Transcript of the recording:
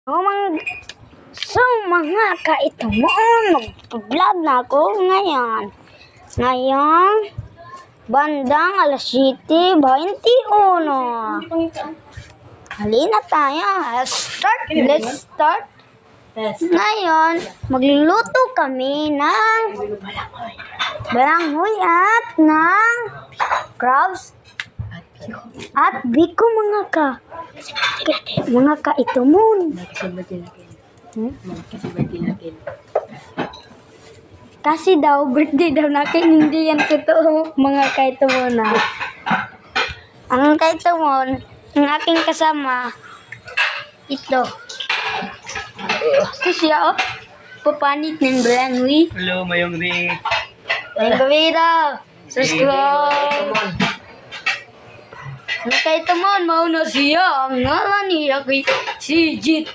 Mga kaitamon, mag-vlog na ako ngayon. Bandang alas 7:21. Halina tayo. Let's start. Ngayon, magluluto kami ng balanghoy at ng crabs at biko mga kaitamon. Kasi daw, birthday daw natin, hindi yan totoo, mga kaitamon na. Ang kaitamon, ang aking kasama, ito. Ito siya, papanit ng balanghoy. Hello, Mayong Ri. Ang gabi daw, subscribe. Ang kaitamon, mauna siya, ang ngalan niya kay si Jit.